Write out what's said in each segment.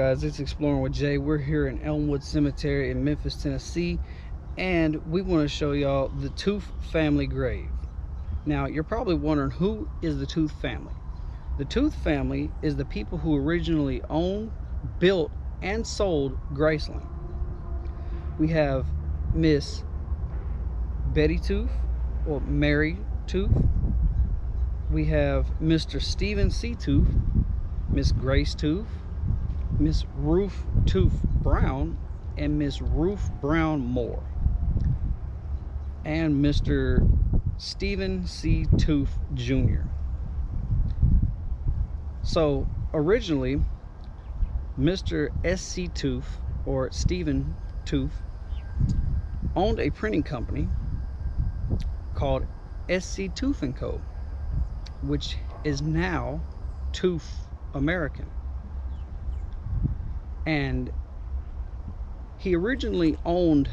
guys? It's Exploring with Jay. We're here in Elmwood Cemetery in Memphis, Tennessee, and we want to show y'all the Toof family grave. Now, you're probably wondering, who is the Toof family? The Toof family is the people who originally owned, built, and sold Graceland. We have Miss Betty Toof, or Mary Toof. We have Mr. Stephen C. Toof, Miss Grace Toof, Miss Ruth Toof Brown, and Miss Ruth Brown Moore, and Mr. Stephen C. Toof Jr. So originally, Mr. S.C. Toof, or Stephen Toof, owned a printing company called S.C. Toof & Co., which is now Toof American. And he originally owned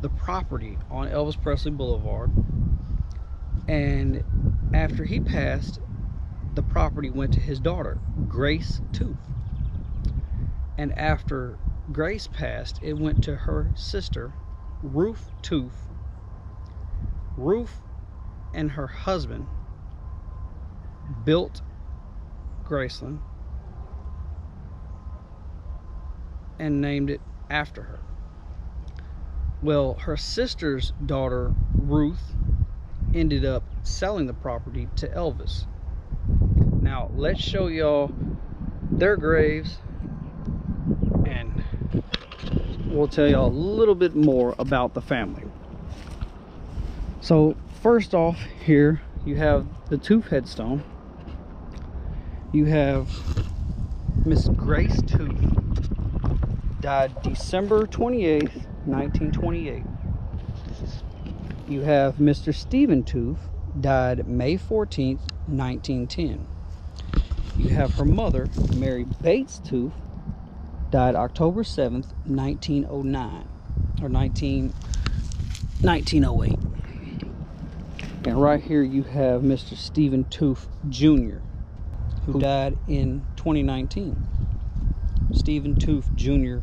the property on Elvis Presley Boulevard, and after he passed, the property went to his daughter, Grace Toof. And after Grace passed, it went to her sister, Ruth Toof. Ruth and her husband built Graceland and named it after her. Well, her sister's daughter, Ruth, ended up selling the property to Elvis. Now, let's show y'all their graves, and we'll tell y'all a little bit more about the family. So, first off, here you have the Toof headstone. You have Miss Grace Toof, died December 28th, 1928. You have Mr. Stephen Toof, died May 14th, 1910. You have her mother, Mary Bates Toof, died October 7th, 1909, or 1908. And right here you have Mr. Stephen Toof Jr., who died in 2019. Stephen Toof Jr.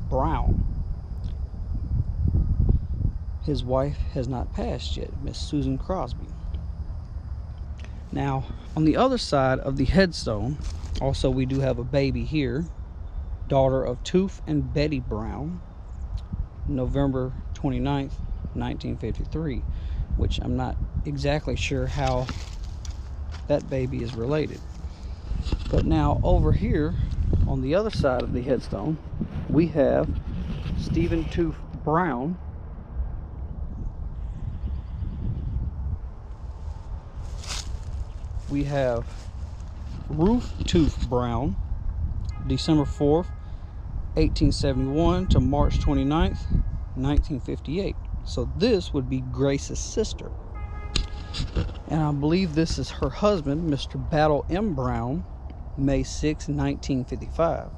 Brown. His wife has not passed yet, Miss Susan Crosby. Now, on the other side of the headstone, also we do have a baby here, daughter of Toof and Betty Brown, November 29th, 1953, which I'm not exactly sure how that baby is related. But now over here on the other side of the headstone, we have Stephen Toof Brown, we have Ruth Toof Brown, December 4th, 1871 to March 29th, 1958. So this would be Grace's sister. And I believe this is her husband, Mr. Battle M. Brown, May 6, 1955.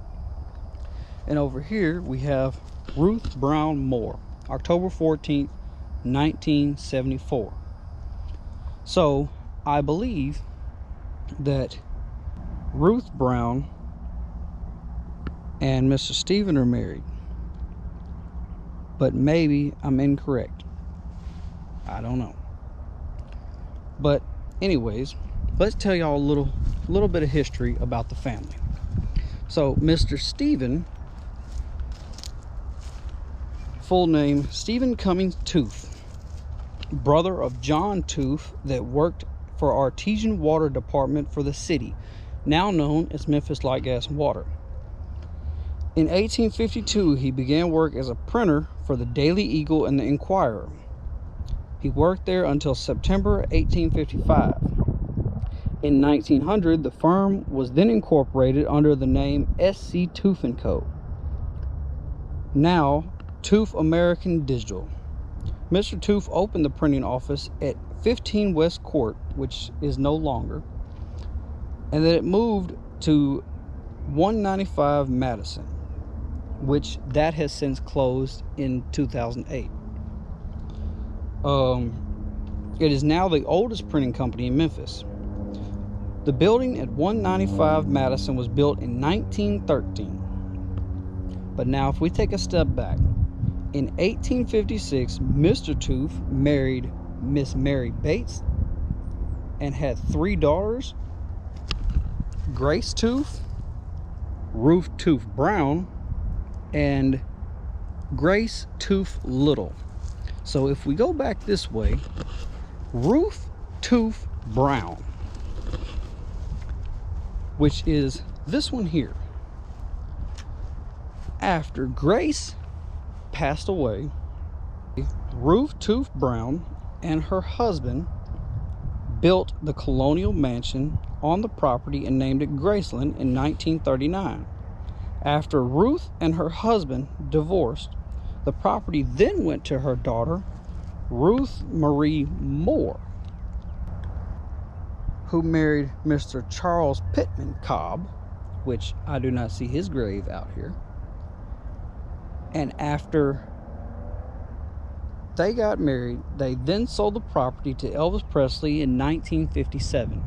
And over here we have Ruth Brown Moore, October 14th, 1974. So I believe that Ruth Brown and Mr. Stephen are married, but maybe I'm incorrect. I don't know. But anyways, let's tell y'all a little bit of history about the family. So Mr. Stephen, full name Stephen Cummings Toof, brother of John Toof that worked for Artesian Water Department for the city, now known as Memphis Light Gas and Water. In 1852, he began work as a printer for the Daily Eagle and the Inquirer. He worked there until September 1855. In 1900, the firm was then incorporated under the name S.C. Toof & Co., now Toof American Digital. Mr. Toof opened the printing office at 15 West Court, which is no longer, and then it moved to 195 Madison, which that has since closed in 2008. It is now the oldest printing company in Memphis. The building at 195 Madison was built in 1913. But now if we take a step back, in 1856, Mr. Toof married Miss Mary Bates and had 3 daughters: Grace Toof, Ruth Toof Brown, and Grace Toof Little. So if we go back this way, Ruth Toof Brown, which is this one here, after Grace passed away, Ruth Toof Brown and her husband built the colonial mansion on the property and named it Graceland in 1939. After Ruth and her husband divorced, the property then went to her daughter, Ruth Marie Moore, who married Mr. Charles Pittman Cobb, which I do not see his grave out here. And after they got married, they then sold the property to Elvis Presley in 1957.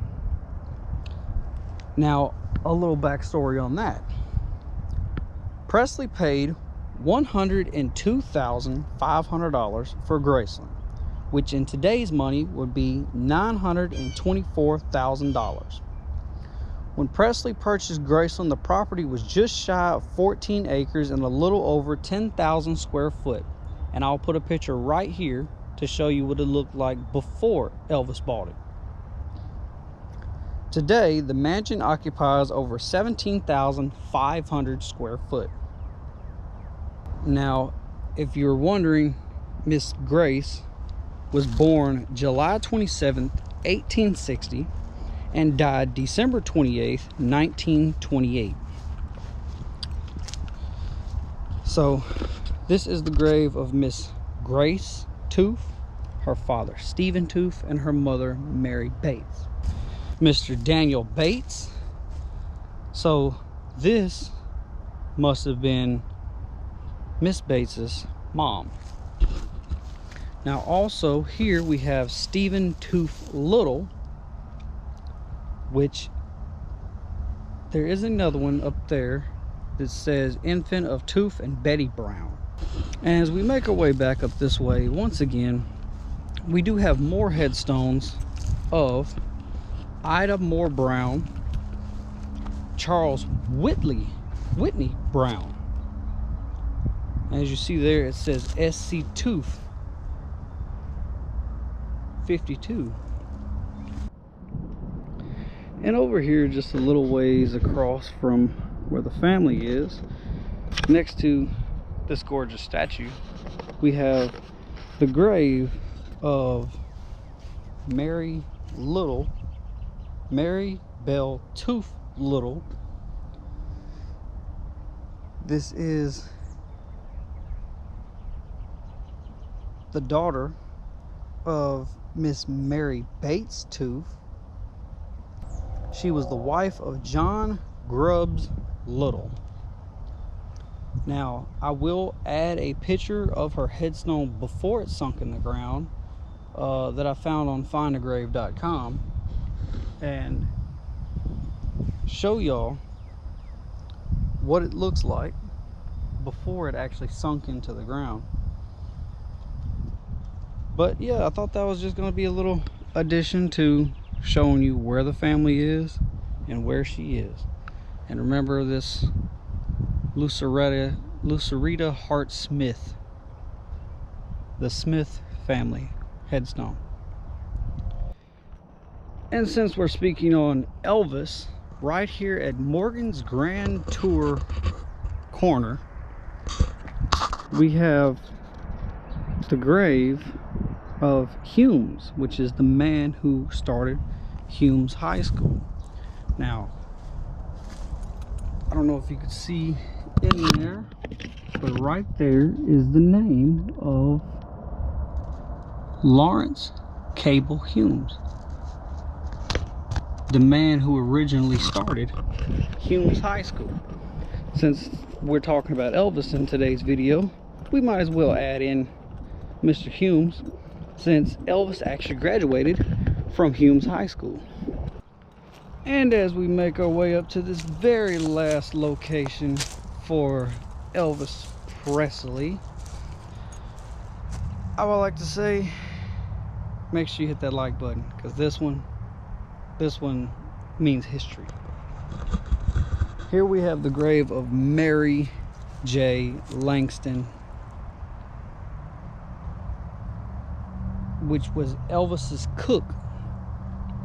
Now, a little backstory on that. Presley paid $102,500 for Graceland, which in today's money would be $924,000. When Presley purchased Graceland, the property was just shy of 14 acres and a little over 10,000 square foot. And I'll put a picture right here to show you what it looked like before Elvis bought it. Today, the mansion occupies over 17,500 square foot. Now, if you're wondering, Miss Grace was born July 27th, 1860, and died December 28th, 1928. So, this is the grave of Miss Grace Toof, her father Stephen Toof, and her mother Mary Bates. Mr. Daniel Bates. So, this must have been Miss Bates's mom. Now also here we have Stephen Toof Little, which there is another one up there that says infant of Toof and Betty Brown. And as we make our way back up this way, once again, we do have more headstones of Ida Moore Brown, Charles Whitney Brown. As you see there, it says SC Toof 52. And over here, just a little ways across from where the family is, next to this gorgeous statue, we have the grave of Mary Belle Toof Little. This is the daughter of Miss Mary Bates Toof. She was the wife of John Grubbs Little. Now, I will add a picture of her headstone before it sunk in the ground that I found on findagrave.com and show y'all what it looks like before it actually sunk into the ground. But yeah, I thought that was just going to be a little addition to showing you where the family is and where she is. And remember this Lucerita Hart Smith, the Smith family headstone. And since we're speaking on Elvis, right here at Morgan's Grand Tour corner, we have the grave of Humes, which is the man who started Humes High School. Now, I don't know if you could see in there, but right there is the name of Lawrence Cable Humes, the man who originally started Humes High School. Since we're talking about Elvis in today's video, we might as well add in Mr. Humes, since Elvis actually graduated from Humes High School. And as we make our way up to this very last location for Elvis Presley, I would like to say, make sure you hit that like button, because this one means history. Here we have the grave of Mary Langston, which was Elvis's cook,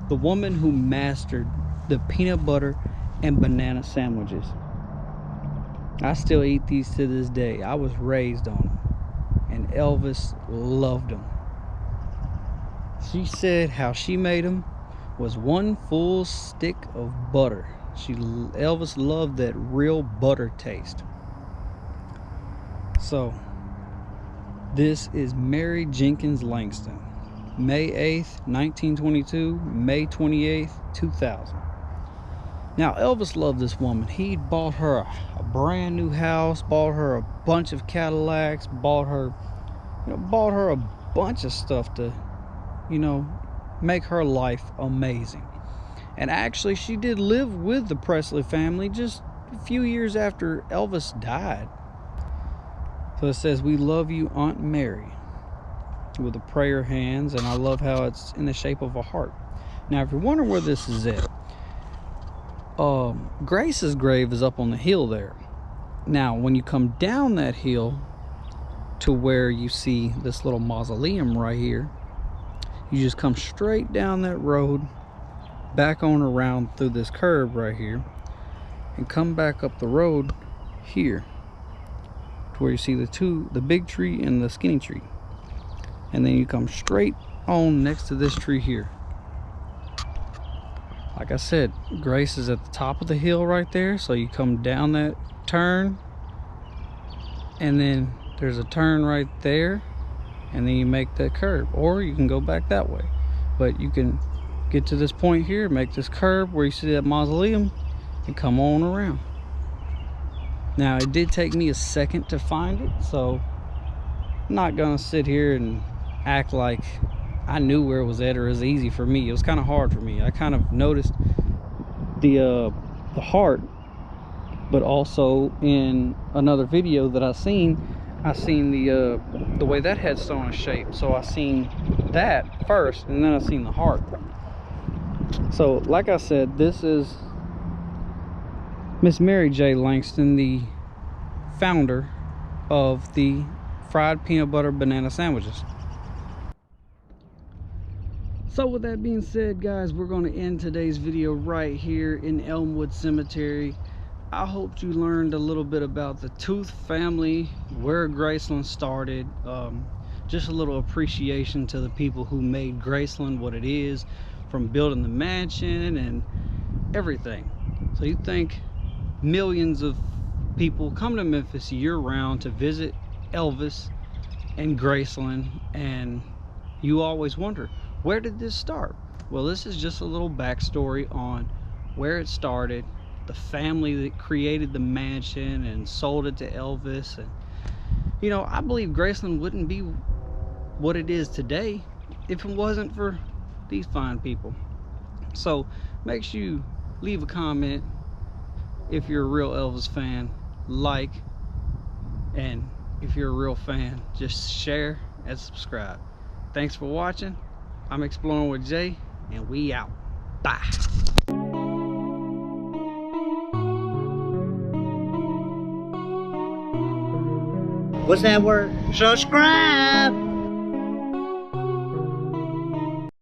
the woman who mastered the peanut butter and banana sandwiches. I still eat these to this day. I was raised on them, and Elvis loved them. She said how she made them was one full stick of butter. Elvis loved that real butter taste. So this is Mary Jenkins Langston, May 8th, 1922, May 28th, 2000. Now, Elvis loved this woman. He bought her a brand new house, bought her a bunch of Cadillacs, bought her a bunch of stuff to, make her life amazing. And actually, she did live with the Presley family just a few years after Elvis died. So it says, "We love you, Aunt Mary," with the prayer hands, and I love how it's in the shape of a heart. Now, if you're wondering where this is at, Grace's grave is up on the hill there. Now, when you come down that hill to where you see this little mausoleum right here, you just come straight down that road, back on around through this curve right here, and come back up the road here to where you see the big tree and the skinny tree, and then you come straight on next to this tree here. Like I said, Grace is at the top of the hill right there, so you come down that turn, and then there's a turn right there, and then you make that curve, or you can go back that way. But you can get to this point here, make this curve where you see that mausoleum, and come on around. Now, it did take me a second to find it, so I'm not gonna sit here and act like I knew where it was at, or it was easy for me. It was kind of hard for me. I kind of noticed the heart, but also in another video that I seen the way that headstone is shaped. So I seen that first, and then I seen the heart. So like I said, this is Miss Mary J. Langston, the founder of the fried peanut butter banana sandwiches. So with that being said, guys, we're going to end today's video right here in Elmwood Cemetery. I hope you learned a little bit about the Toof family, where Graceland started, just a little appreciation to the people who made Graceland what it is, from building the mansion and everything. So you think millions of people come to Memphis year-round to visit Elvis and Graceland, and you always wonder, where did this start? Well, this is just a little backstory on where it started, the family that created the mansion and sold it to Elvis. And I believe Graceland wouldn't be what it is today if it wasn't for these fine people. So make sure you leave a comment if you're a real Elvis fan, like, and if you're a real fan, just share and subscribe. Thanks for watching. I'm Exploring with Jay, and we out. Bye. What's that word? Subscribe.